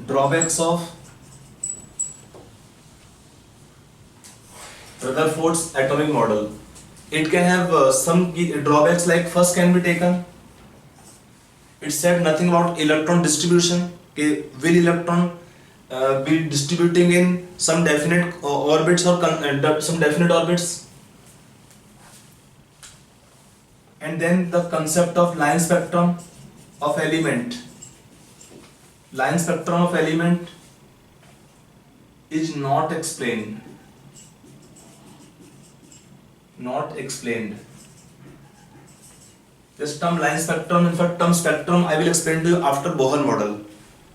drawbacks of Rutherford's atomic model. It can have some key drawbacks, like first can be taken. It said nothing about electron distribution. Okay, will electron be distributing in some definite orbits or some definite orbits? And then the concept of line spectrum of element. Line spectrum of element is not explained. Not explained. This term line spectrum, in fact term spectrum, I will explain to you after Bohr model,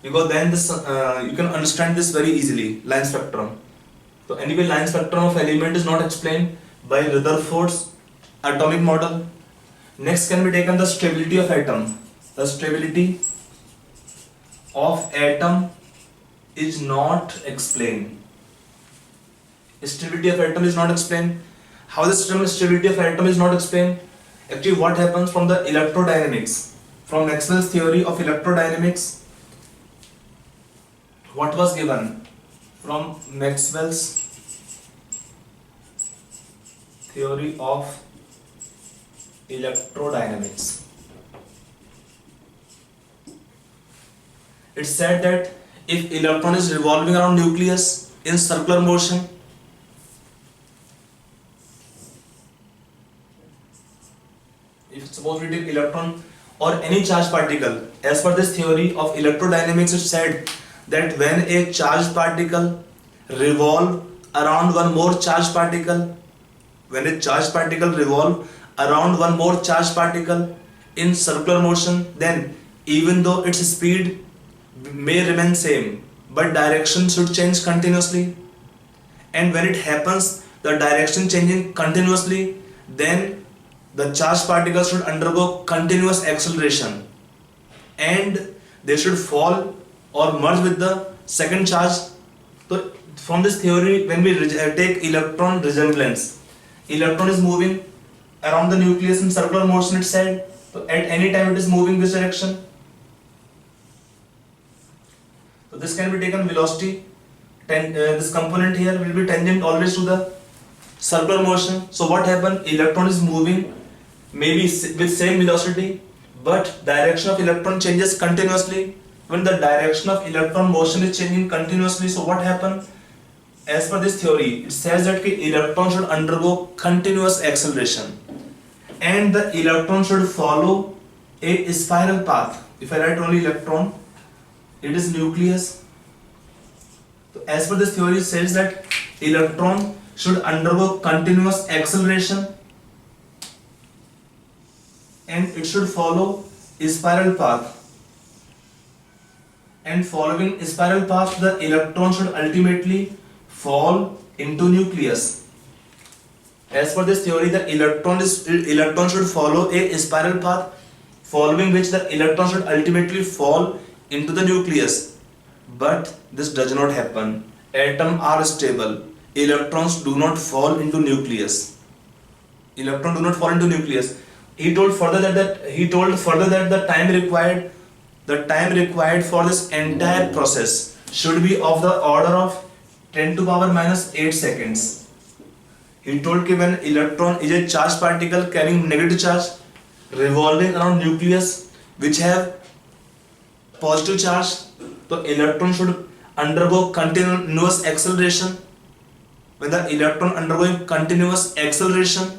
because then this you can understand this very easily. Line spectrum. So anyway, line spectrum of element is not explained by Rutherford's atomic model. Next can be taken the stability of atom. The stability of atom is not explained. Stability of atom is not explained. How the stability of atom is not explained? Actually, what happens from the electrodynamics, from Maxwell's theory of electrodynamics? What was given from Maxwell's theory of electrodynamics? It said that if electron is revolving around nucleus in circular motion, if suppose we take electron or any charged particle, as per this theory of electrodynamics, it said that when a charged particle revolve around one more charged particle, when a charged particle revolve around one more charged particle in circular motion, then even though its speed may remain same, but direction should change continuously. And when it happens, the direction changing continuously, then the charged particles should undergo continuous acceleration and they should fall or merge with the second charge. So from this theory, when we take electron resemblance, electron is moving around the nucleus in circular motion, it said. So at any time it is moving this direction. So this can be taken velocity. This component here will be tangent always to the circular motion. So what happened? Electron is moving maybe with same velocity, but direction of electron changes continuously. When the direction of electron motion is changing continuously, so what happens? As per this theory, it says that the electron should undergo continuous acceleration and the electron should follow a spiral path. If I write only electron, it is nucleus. So as per this theory, it says that electron should undergo continuous acceleration and it should follow a spiral path, and following a spiral path, the electron should ultimately fall into nucleus. As per this theory, the electron should follow a spiral path, following which the electron should ultimately fall into the nucleus. But this does not happen. Atoms are stable. Electrons do not fall into nucleus. Electrons do not fall into nucleus. He told further that the time required for this entire process should be of the order of 10 to power minus 8 seconds. He told that when electron is a charged particle carrying negative charge revolving around nucleus which have positive charge, the electron should undergo continuous acceleration. When the electron undergoing continuous acceleration,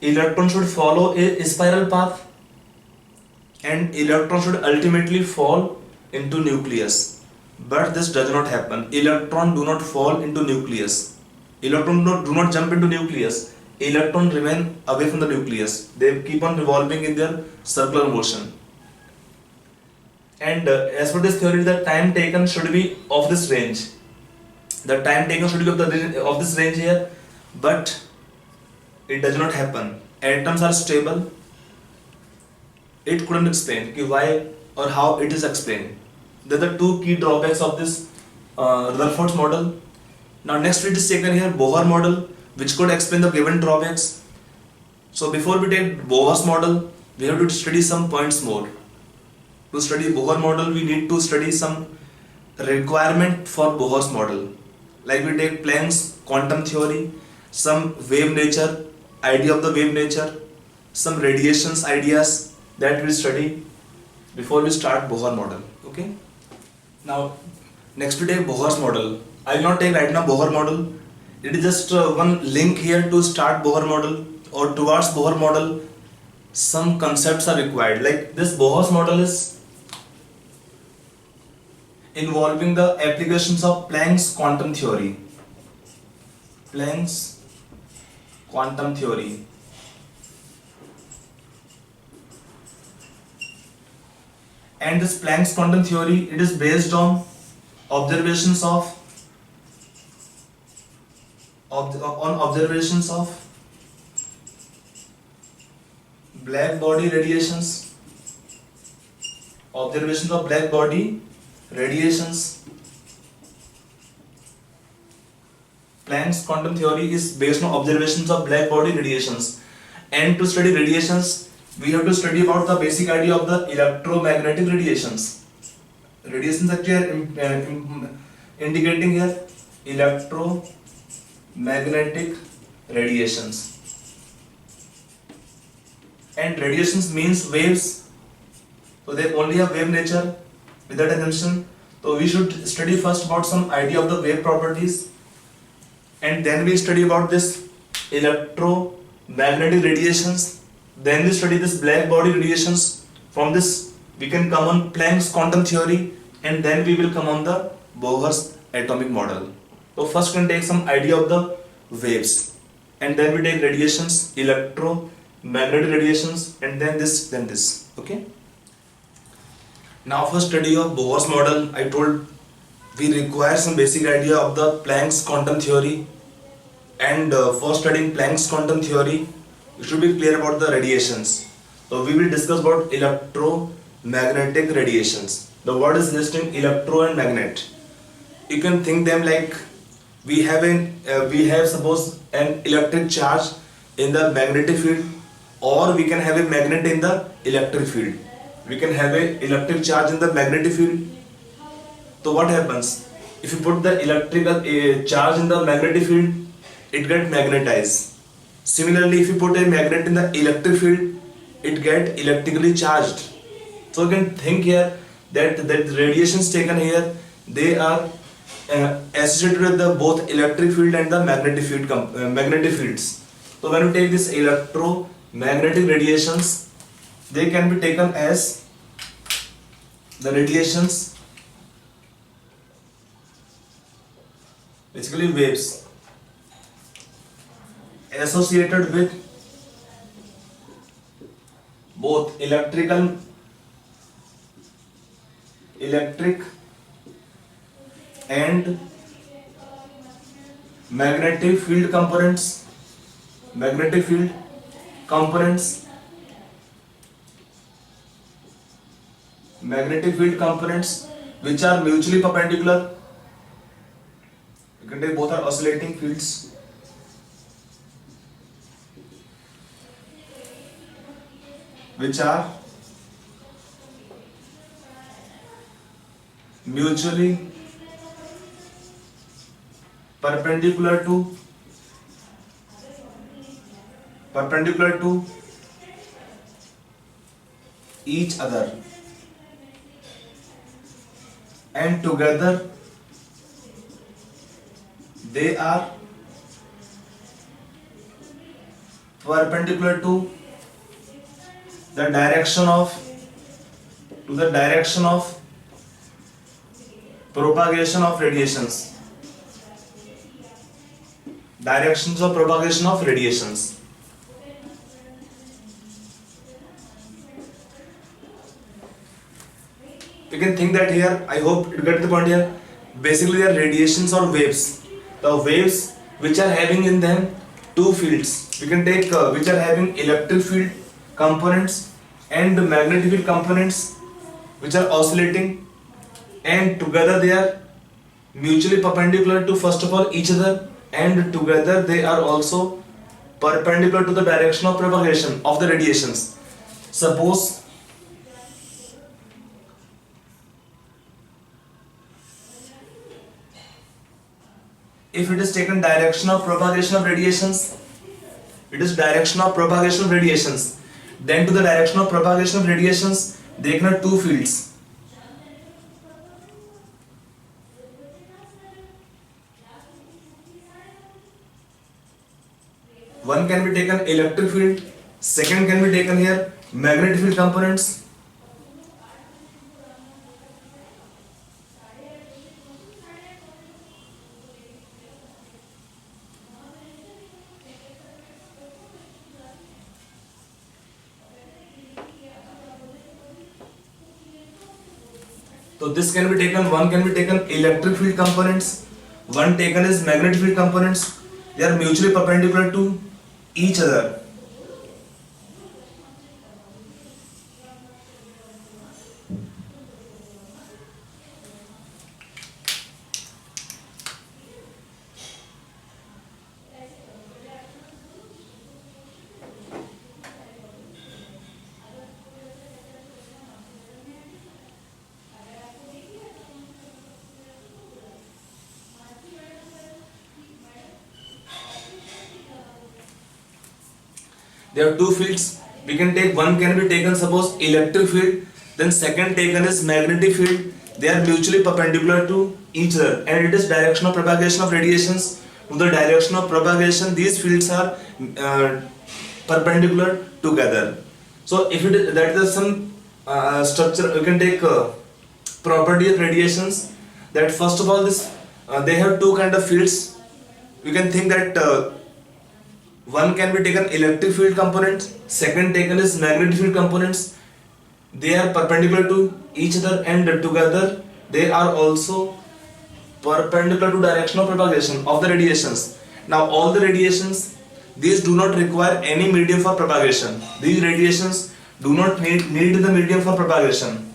electron should follow a spiral path and electron should ultimately fall into nucleus. But this does not happen. Electron do not fall into nucleus. Electron do not jump into nucleus. Electron remain away from the nucleus. They keep on revolving in their circular motion. And as per this theory, the time taken should be of this range. The time taken should be of this range here, but it does not happen. Atoms are stable. It couldn't explain why or how it is explained. There are the two key drawbacks of this Rutherford's model. Now next it is taken here Bohr model, which could explain the given drawbacks. So before we take Bohr's model, we have to study some points more. To study Bohr model, we need to study some requirement for Bohr's model. Like we take Planck's quantum theory, some wave nature, idea of the wave nature, some radiations ideas that we study before we start Bohr model. Okay. Now, next we take Bohr's model. I will not take right now Bohr model. It is just one link here to start Bohr model, or towards Bohr model. Some concepts are required. Like this Bohr's model is involving the applications of Planck's quantum theory. Planck's quantum theory. And this Planck's quantum theory, it is based on observations of black body radiations. Observations of black body radiations. Planck's quantum theory is based on observations of black body radiations. And to study radiations, we have to study about the basic idea of the electromagnetic radiations. Radiations actually are indicating here electromagnetic radiations. And radiations means waves, so they only have wave nature without assumption. So we should study first about some idea of the wave properties, and then we study about this electromagnetic radiations. Then we study this black body radiations. From this we can come on Planck's quantum theory, and then we will come on the Bohr's atomic model. So first we can take some idea of the waves, and then we take radiations, electromagnetic radiations, and then this. Okay. Now for study of Bohr's model, I told we require some basic idea of the Planck's quantum theory, and for studying Planck's quantum theory, you should be clear about the radiations. So we will discuss about electromagnetic radiations. The word is listing electro and magnet. You can think them like we have suppose an electric charge in the magnetic field, or we can have a magnet in the electric field. We can have a electric charge in the magnetic field. So what happens? If you put the electrical charge in the magnetic field, it gets magnetized. Similarly, if you put a magnet in the electric field, it gets electrically charged. So you can think here that the radiations taken here, they are associated with the both electric field and the magnetic fields. So when we take this electromagnetic radiations, they can be taken as the radiations, basically waves, associated with both electric and magnetic field components, which are mutually perpendicular. You can take both are oscillating fields. Which are mutually perpendicular to each other, and together they are perpendicular to the direction of propagation of radiations. Directions of propagation of radiations. You can think that here, I hope you get the point here. Basically they are radiations or waves. The waves which are having in them two fields. We can take which are having electric field components and magnetic field components, which are oscillating, and together they are mutually perpendicular to first of all each other, and together they are also perpendicular to the direction of propagation of the radiations. Suppose if it is taken direction of propagation of radiations, it is direction of propagation of radiations. Then to the direction of propagation of radiations, they can have two fields. One can be taken electric field, second can be taken here magnetic field components. So this can be taken, one can be taken electric field components, one taken is magnetic field components. They are mutually perpendicular to each other. There are two fields. We can take, one can be taken suppose electric field, then second taken is magnetic field. They are mutually perpendicular to each other, and it is direction of propagation of radiations. To the direction of propagation, these fields are perpendicular together. So if it is, that is some structure, you can take property of radiations. That first of all, this they have two kind of fields. We can think that one can be taken electric field component, second taken is magnetic field components. They are perpendicular to each other, and together they are also perpendicular to direction of propagation of the radiations. Now all the radiations, these do not require any medium for propagation. These radiations do not need the medium for propagation.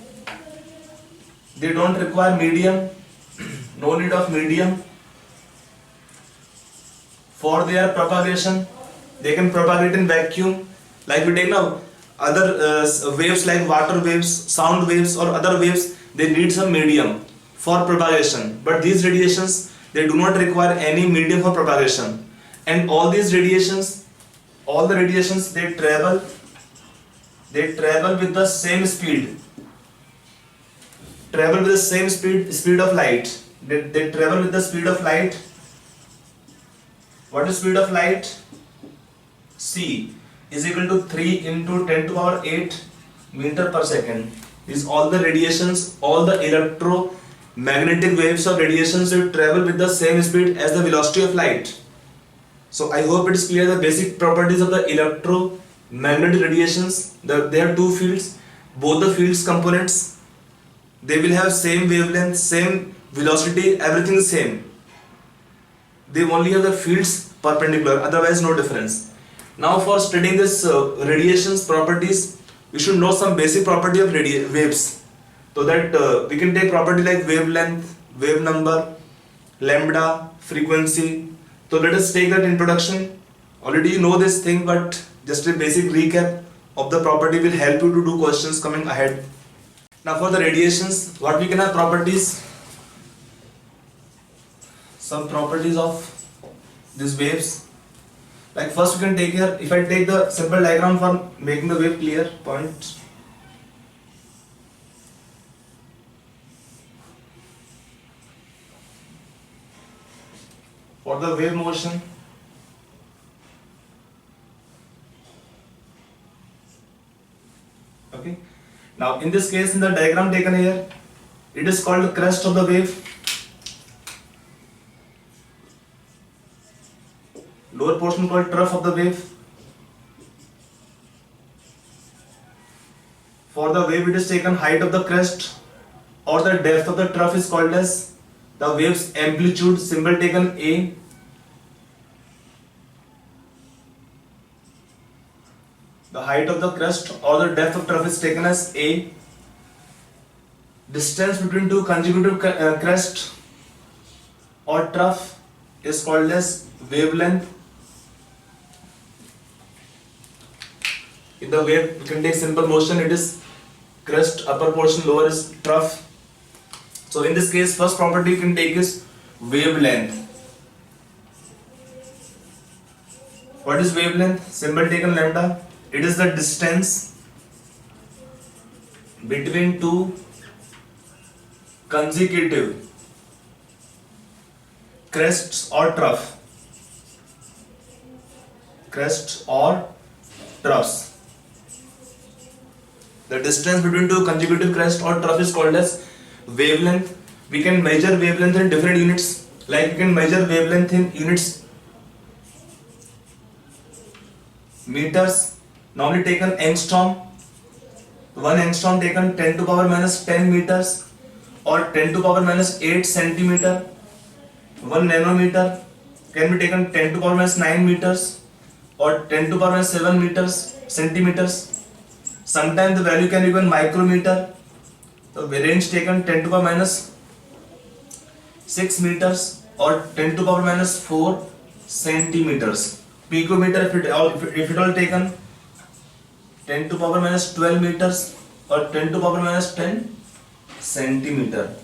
They don't require medium, no need of medium for their propagation. They can propagate in vacuum, like we take now other waves like water waves, sound waves or other waves. They need some medium for propagation, but these radiations, they do not require any medium for propagation. And all these radiations, all the radiations, they travel with the same speed, travel with the same speed of light. They travel with the speed of light. What is speed of light? C is equal to 3 into 10 to power 8 meter per second. These all the radiations, all the electromagnetic waves of radiations will travel with the same speed as the velocity of light. So I hope it is clear the basic properties of the electromagnetic radiations. There are two fields, both the fields components, they will have same wavelength, same velocity, everything is same. They only have the fields perpendicular, otherwise no difference. Now for studying this radiations properties, we should know some basic property of waves. So that we can take property like wavelength, wave number, lambda, frequency. So let us take that introduction. Already you know this thing, but just a basic recap of the property will help you to do questions coming ahead. Now for the radiations, what we can have properties? Some properties of these waves. Like first we can take here, if I take the simple diagram for making the wave clear, point. For the wave motion, okay. Now in this case, in the diagram taken here, it is called the crest of the wave. Lower portion called trough of the wave. For the wave, it is taken height of the crest or the depth of the trough is called as the wave's amplitude, symbol taken A. The height of the crest or the depth of trough is taken as A. Distance between two consecutive crest or trough is called as wavelength. In the wave, we can take simple motion, it is crest, upper portion, lower is trough. So in this case, first property you can take is wavelength. What is wavelength? Symbol taken lambda. It is the distance between two consecutive crests or trough. Crests or troughs. The distance between two consecutive crests or trough is called as wavelength. We can measure wavelength in different units. Like we can measure wavelength in units meters, normally taken angstrom. 1 angstrom taken 10 to power minus 10 meters or 10 to power minus 8 centimeter. 1 nanometer can be taken 10 to power minus 9 meters or 10 to power minus 7 meters centimeters. Sometimes the value can be even micrometer. The range taken 10 to power minus 6 meters or 10 to power minus 4 centimeters. Picometer if it all taken 10 to power minus 12 meters or 10 to power minus 10 centimeter.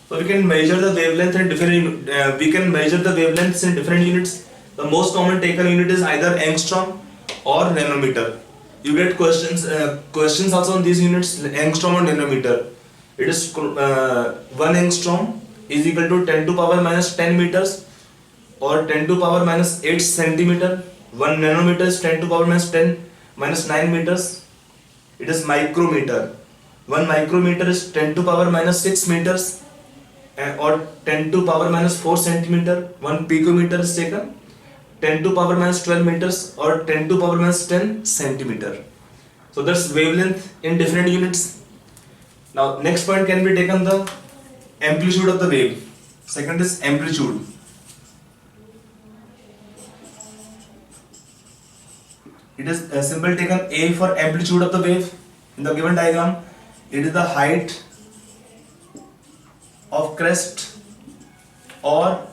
So we can measure the wavelength in different wavelengths in different units. The most common taken unit is either angstrom or nanometer. You get questions also on these units, angstrom or nanometer. It is 1 angstrom is equal to 10 to power minus 10 meters or 10 to power minus 8 centimeter. 1 nanometer is 10 to power minus 10 minus 9 meters. It is micrometer. 1 micrometer is 10 to power minus 6 meters or 10 to power minus 4 centimeter. 1 picometer is taken 10 to power minus 12 meters or 10 to power minus 10 centimeter. So that's wavelength in different units. Now next point can be taken the amplitude of the wave. Second is amplitude. It is a symbol taken A for amplitude of the wave. In the given diagram, it is the height of crest or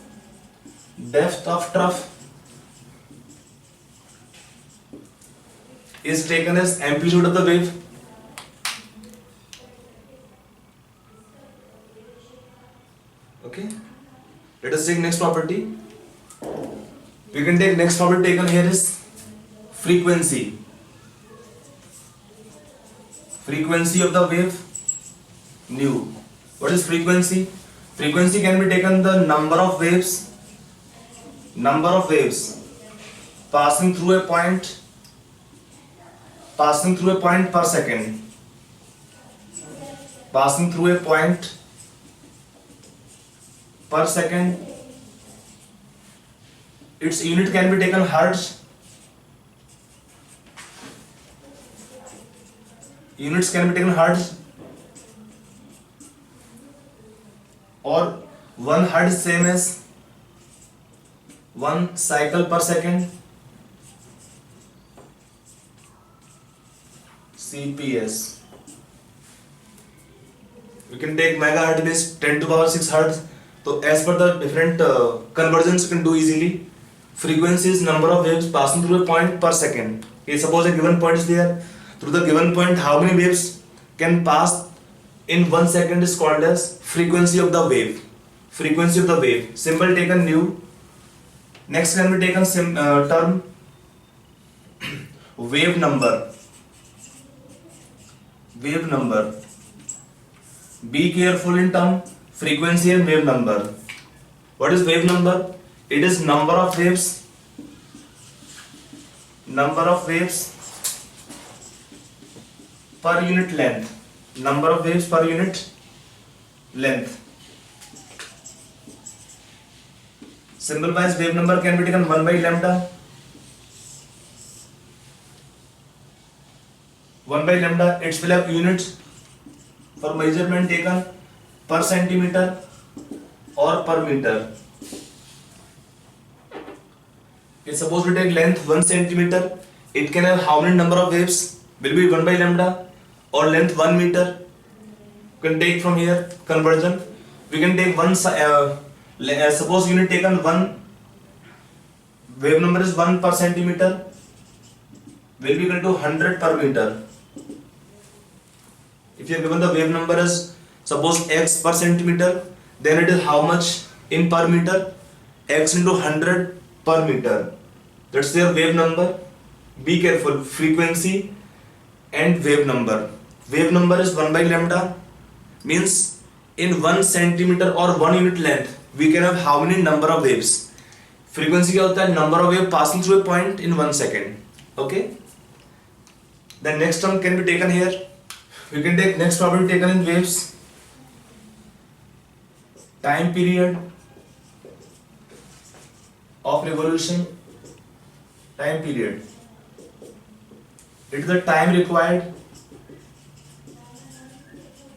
depth of trough is taken as amplitude of the wave. Okay, let us take next property. We can take next property taken here is frequency. Frequency of the wave nu. What is frequency? Frequency can be taken the number of waves passing through a point per second. Passing through a point per second. Its unit can be taken hertz. Units can be taken hertz or 1 hertz same as 1 cycle per second. CPS. We can take megahertz means 10 to power 6 hertz. So as per the different conversions you can do easily. Frequency is number of waves passing through a point per second. Okay, suppose a given point is there. Through the given point, how many waves can pass in 1 second is called as frequency of the wave. Frequency of the wave. Symbol taken nu. Next can be taken term wave number. Wave number. Be careful in term frequency and wave number. What is wave number? It is number of waves per unit length. Number of waves per unit length. Symbol wise wave number can be taken 1 by lambda. 1 by lambda, its will have units for measurement taken per centimeter or per meter. Okay, suppose we take length 1 centimeter, it can have how many number of waves? Will be 1 by lambda, or length 1 meter. You can take from here conversion. We can take suppose unit taken 1, wave number is 1 per centimeter, will be equal to 100 per meter. If you are given the wave number as suppose x per centimeter, then it is how much in per meter? X into 100 per meter. That's their wave number. Be careful, frequency and wave number. Wave number is 1 by lambda, means in 1 centimeter or 1 unit length we can have how many number of waves. Frequency क्या होता है? Number of wave passing through a point in 1 second. Okay. The next term can be taken here. We can take next property taken in waves. Time period of revolution. Time period. It is the time required.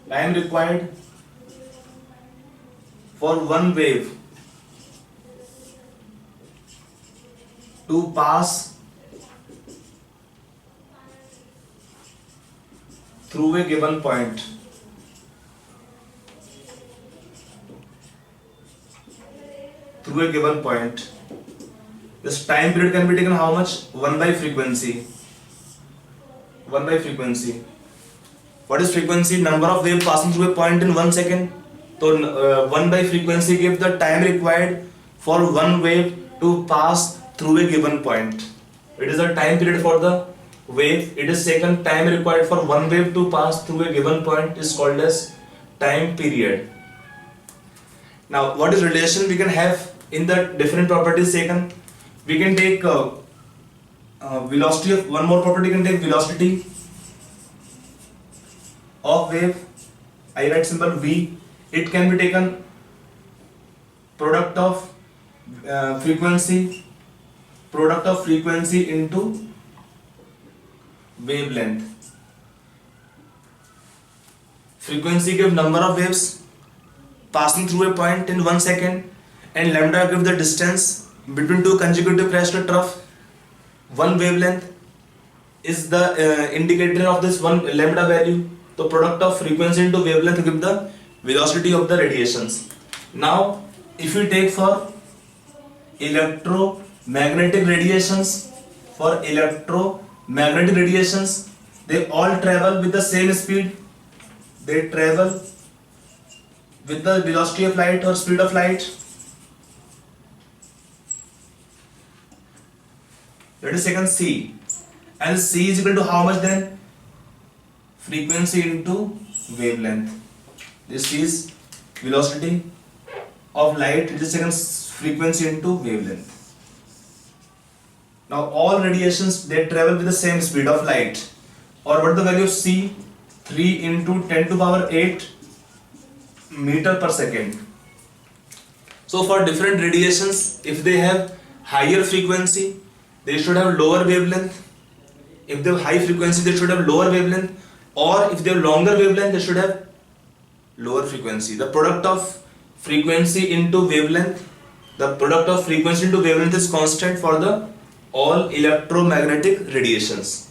Time required for one wave to pass through a given point. Through a given point. This time period can be taken how much? 1 by frequency. 1 by frequency. What is frequency? Number of waves passing through a point in 1 second. So 1 by frequency gives the time required for one wave to pass through a given point. It is the time period for the wave. It is taken time required for one wave to pass through a given point is called as time period. Now what is relation we can have in the different properties taken? We can take velocity of one more property. Can take velocity of wave. I write symbol V. It can be taken product of frequency into wavelength. Frequency gives number of waves passing through a point in 1 second, and lambda gives the distance between two consecutive crest to trough. One wavelength is the indicator of this one lambda value. So product of frequency into wavelength gives the velocity of the radiations. Now if we take for electromagnetic radiations, they all travel with the same speed. They travel with the velocity of light or speed of light. That is second C. And C is equal to how much then? Frequency into wavelength. This is velocity of light. It is second frequency into wavelength. Now all radiations, they travel with the same speed of light. Or what is the value of C? 3 into 10 to power 8 meter per second. So for different radiations, if they have higher frequency, they should have lower wavelength. If they have high frequency, they should have lower wavelength. Or if they have longer wavelength, they should have lower frequency. The product of frequency into wavelength, is constant for the all electromagnetic radiations.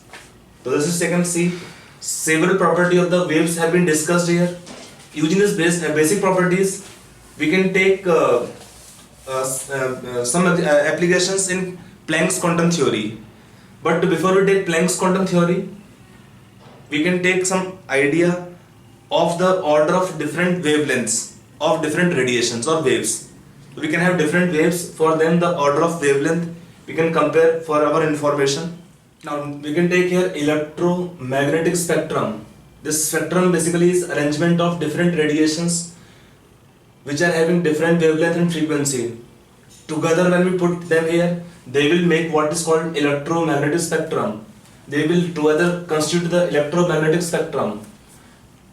So this is second C. Several properties of the waves have been discussed here. Using these basic properties, we can take some applications in Planck's quantum theory. But before we take Planck's quantum theory, we can take some idea of the order of different wavelengths of different radiations or waves. We can have different waves, for them the order of wavelength we can compare for our information. Now we can take here electromagnetic spectrum. This spectrum basically is arrangement of different radiations which are having different wavelength and frequency. Together when we put them here, they will make what is called electromagnetic spectrum. They will together constitute the electromagnetic spectrum.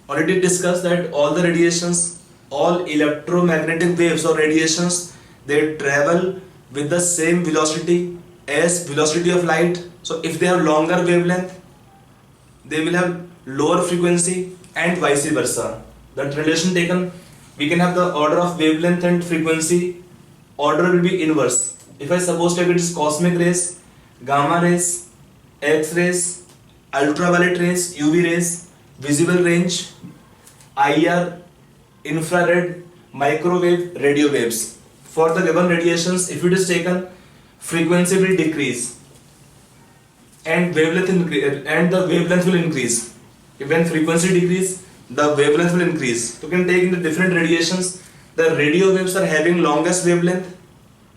Already discussed that all the radiations, all electromagnetic waves or radiations, they travel with the same velocity as velocity of light. So if they have longer wavelength, they will have lower frequency and vice versa. That relation taken, we can have the order of wavelength and frequency, order will be inverse. If I suppose take it is cosmic rays, gamma rays, X-rays, ultraviolet rays, UV rays, visible range, IR, infrared, microwave, radio waves. For the given radiations, if it is taken, frequency will decrease and the wavelength will increase. When frequency decrease, the wavelength will increase. You can take in the different radiations, the radio waves are having longest wavelength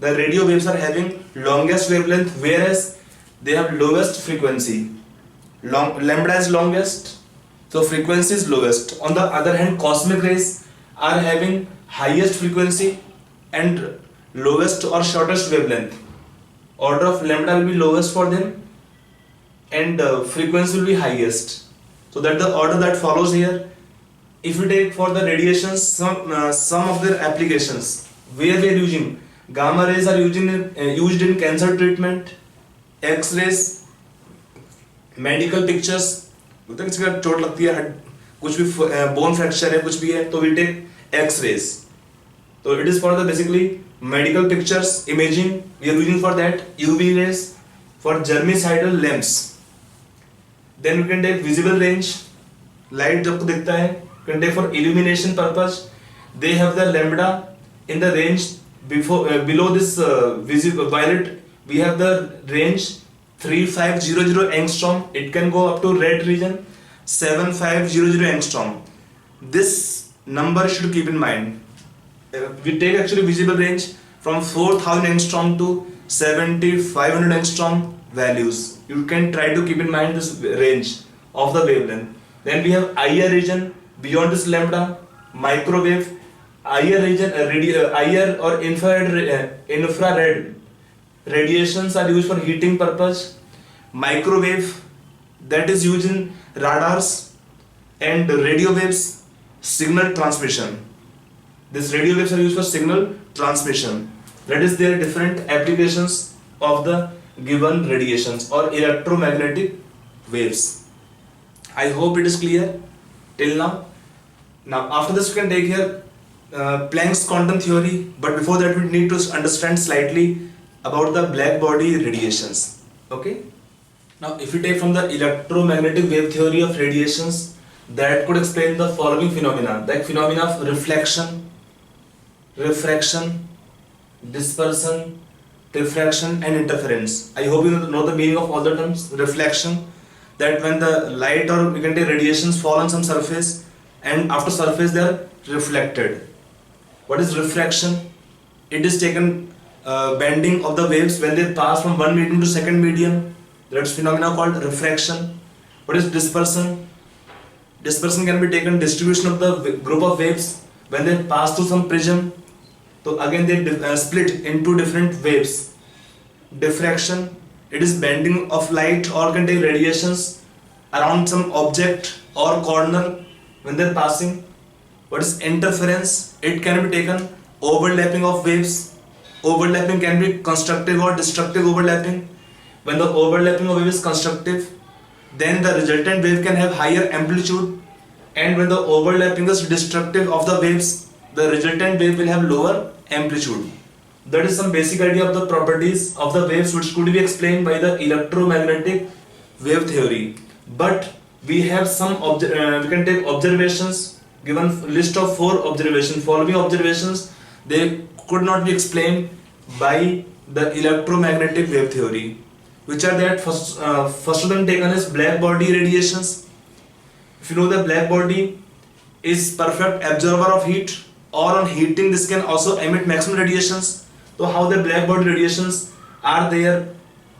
The radio waves are having longest wavelength, whereas they have lowest frequency. Lambda is longest, so frequency is lowest. On the other hand, cosmic rays are having highest frequency and lowest or shortest wavelength. Order of lambda will be lowest for them, and frequency will be highest. So that the order that follows here. If we take for the radiations, some of their applications where we are using gamma rays are used in cancer treatment, X-rays, medical pictures. होता है किसी का चोट लगती है, कुछ भी bone fracture है, कुछ भी है, तो we take X-rays. So it is for the basically medical pictures, imaging. We are using for that UV rays for germicidal lamps. Then we can take visible range, light जब को दिखता है. We can take for illumination purpose. They have the lambda in the range below this visible violet. We have the range 3500 angstrom. It can go up to red region 7500 angstrom. This number should keep in mind. We take actually visible range from 4000 angstrom to 7500 angstrom values. You can try to keep in mind this range of the wavelength. Then we have IR region beyond this lambda, microwave, IR region, IR or infrared radiations are used for heating purpose. Microwave, that is used in radars, and radio waves, signal transmission. These radio waves are used for signal transmission. That is their different applications of the given radiations or electromagnetic waves. I hope it is clear till now. Now after this we can take here Planck's quantum theory, but before that we need to understand slightly about the black body radiations. Okay. Now if we take from the electromagnetic wave theory of radiations, that could explain the following phenomena, like phenomena of reflection, refraction, dispersion, diffraction and interference. I hope you know the meaning of all the terms. Reflection, that when the light or we can take radiations fall on some surface and after surface they are reflected. What is refraction? It is taken bending of the waves when they pass from one medium to second medium. That's phenomena called refraction. What is dispersion? Dispersion can be taken distribution of the group of waves when they pass through some prism. So again they split into different waves. Diffraction, it is bending of light or can take radiations around some object or corner when they are passing. What is interference? It can be taken overlapping of waves. Overlapping can be constructive or destructive overlapping. When the overlapping of wave is constructive, then the resultant wave can have higher amplitude, and when the overlapping is destructive of the waves, the resultant wave will have lower amplitude. That is some basic idea of the properties of the waves which could be explained by the electromagnetic wave theory. But we have some we can take observations, given list of 4 observations. Following observations, they could not be explained by the electromagnetic wave theory, which are that first of them taken is black body radiations. If you know, the black body is perfect absorber of heat, or on heating this can also emit maximum radiations. So how the black body radiations are there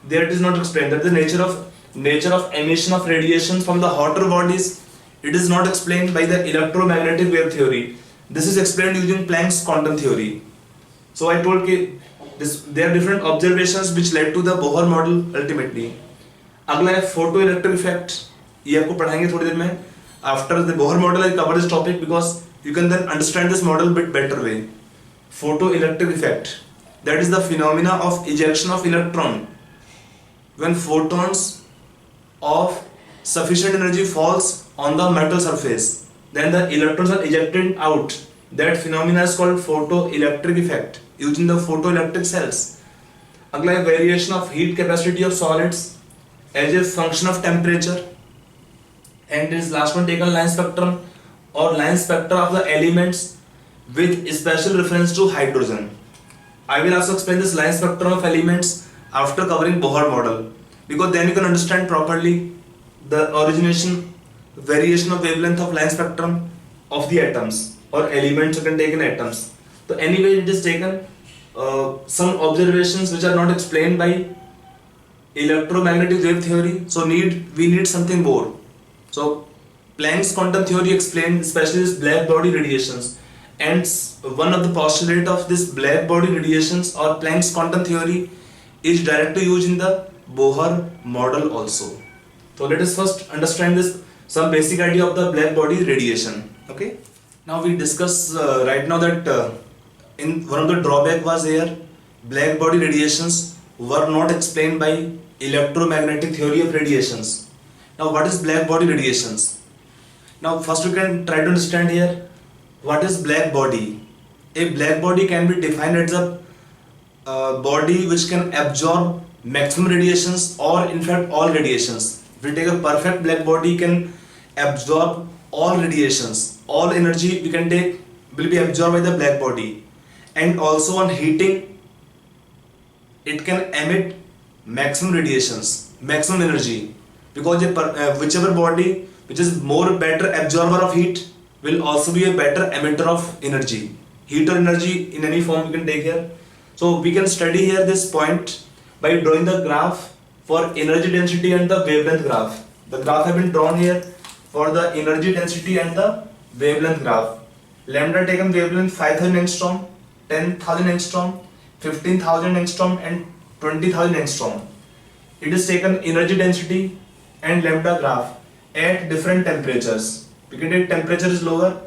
it is not explained. That the nature of emission of radiations from the hotter bodies, it is not explained by the electromagnetic wave theory. This is explained using Planck's quantum theory. So I told you there are different observations which led to the Bohr model ultimately. अगला है photoelectric effect. ये आपको पढ़ाएंगे थोड़ी देर में. After the Bohr model I cover this topic because you can then understand this model bit better way. Photoelectric effect, that is the phenomena of ejection of electron. When photons of sufficient energy falls on the metal surface, then the electrons are ejected out. That phenomena is called photoelectric effect using the photoelectric cells. अगला है variation of heat capacity of solids as a function of temperature. And this last one taken line spectrum or line spectra of the elements with special reference to hydrogen. I will also explain this line spectrum of elements after covering Bohr model, because then you can understand properly the origination, variation of wavelength of line spectrum of the atoms or elements you can take in atoms. So anyway it is taken some observations which are not explained by electromagnetic wave theory, so we need something more. So Planck's quantum theory explained especially this black body radiations, and one of the postulate of this black body radiations or Planck's quantum theory is directly used in the Bohr model also. So let us first understand this some basic idea of the black body radiation. Okay. Now we discuss right now that in one of the drawback was here black body radiations were not explained by electromagnetic theory of radiations. Now what is black body radiations? Now first we can try to understand here what is black body. A black body can be defined as a body which can absorb maximum radiations or in fact all radiations. If we take a perfect black body, can absorb all radiations, all energy we can take will be absorbed by the black body, and also on heating it can emit maximum radiations, maximum energy, because whichever body which is more better absorber of heat will also be a better emitter of energy, heat or energy in any form we can take here. So we can study here this point by drawing the graph for energy density and the wavelength graph. The graph have been drawn here for the energy density and the wavelength graph. Lambda taken wavelength 5000 angstrom, 10,000 angstrom, 15,000 angstrom and 20,000 angstrom. It is taken energy density and lambda graph at different temperatures. We can take temperature is lower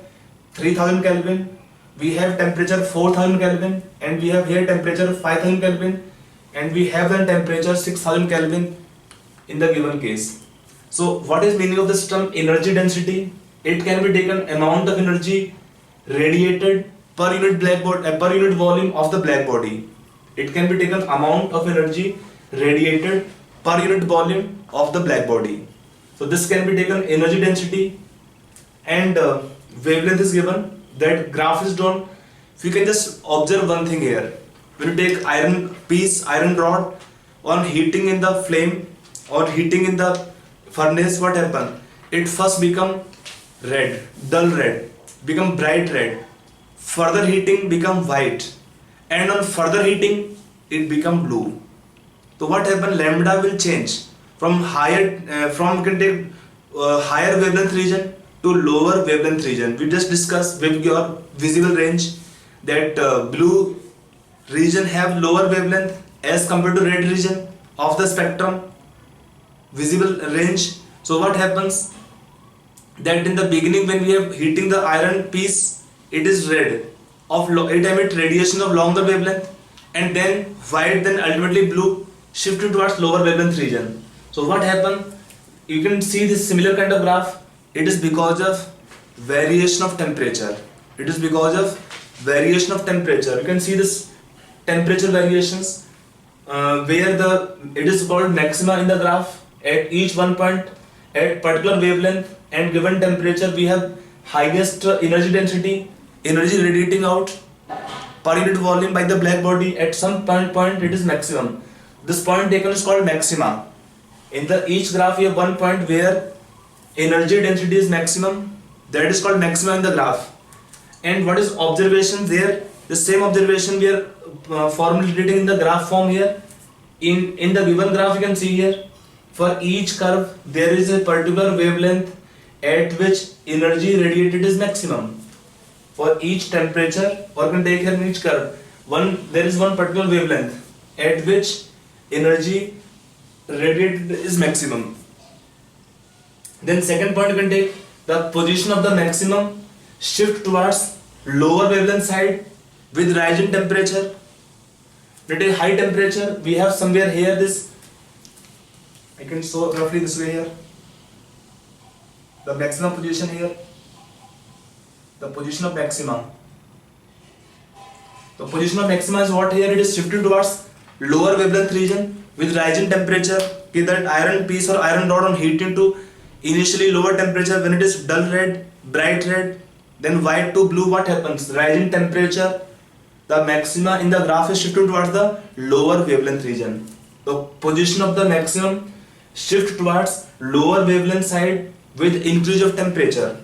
3000 Kelvin, we have temperature 4000 Kelvin, and we have here temperature 5000 Kelvin, and we have the temperature 6000 Kelvin in the given case. So what is meaning of this term energy density? It can be taken amount of energy radiated per unit black body, per unit volume of the black body. It can be taken amount of energy radiated per unit volume of the black body. So this can be taken energy density, and wavelength is given. That graph is drawn. If you can just observe one thing here, when you take iron piece, iron rod on heating in the flame or heating in the furnace, what happen? It first become red, dull red, become bright red, further heating become white, and on further heating it become blue. So what happen? Lambda will change from higher from can take higher wavelength region to lower wavelength region. We just discussed with your visible range that blue region have lower wavelength as compared to red region of the spectrum visible range. So what happens? That in the beginning when we are heating the iron piece, it is red, it emits radiation of longer wavelength, and then white, then ultimately blue, shifted towards lower wavelength region. So what happened? You can see this similar kind of graph. It is because of variation of temperature. It is because of variation of temperature. You can see this temperature variations where it is called maxima in the graph. At each one point at particular wavelength and given temperature, we have highest energy density, energy radiating out per unit volume by the black body. At some point it is maximum. This point taken is called maxima. In the each graph you have one point where energy density is maximum, that is called maxima in the graph. And what is observation there? The same observation we are formulating in the graph form here. In the given graph you can see here, for each curve there is a particular wavelength at which energy radiated is maximum. For each temperature, or you can take here in each curve, there is one particular wavelength at which energy radiated is maximum. Then second point, you can take the position of the maximum shift towards lower wavelength side with rise in temperature. Let a high temperature, we have somewhere here this, I can show roughly this way here, the maximum position here, the position of maxima. The position of maxima is what here? It is shifted towards lower wavelength region with rise in temperature. Okay, that iron piece or iron rod on heating to initially lower temperature, when it is dull red, bright red, then white to blue, what happens? Rise in temperature, the maxima in the graph is shifted towards the lower wavelength region. The position of the maximum shift towards lower wavelength side with increase of temperature.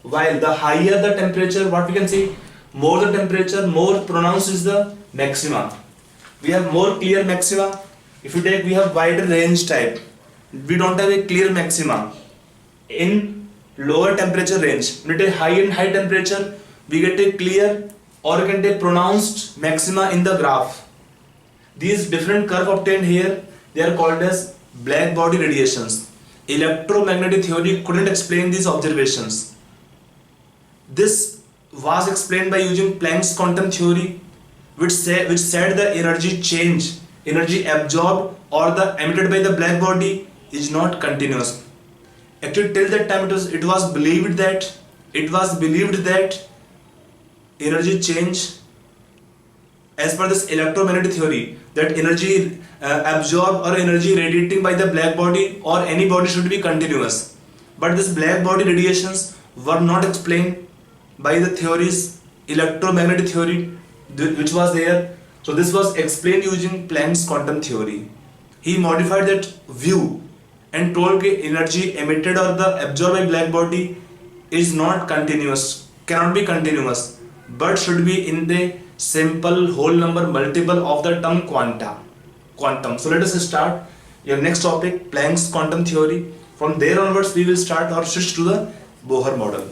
While the higher the temperature, what we can see, more the temperature, more pronounced is the maxima. We have more clear maxima. If you take, we have wider range type. We don't have a clear maxima. In lower temperature range, when you take high and high temperature, we get a clear or you can take pronounced maxima in the graph. These different curve obtained here, they are called as black body radiations. Electromagnetic theory couldn't explain these observations. This was explained by using Planck's quantum theory, which said the energy change, energy absorbed or the emitted by the black body is not continuous. Actually, till that time it was believed that energy change, as per this electromagnetic theory, that energy absorbed or energy radiating by the black body or any body should be continuous. But this black body radiations were not explained by the theories, electromagnetic theory which was there. So this was explained using Planck's quantum theory. He modified that view and told that energy emitted or the absorbed by black body is not continuous, cannot be continuous, but should be in the simple whole number multiple of the term quantum. So let us start your next topic, Planck's quantum theory. From there onwards we will start or switch to the Bohr model.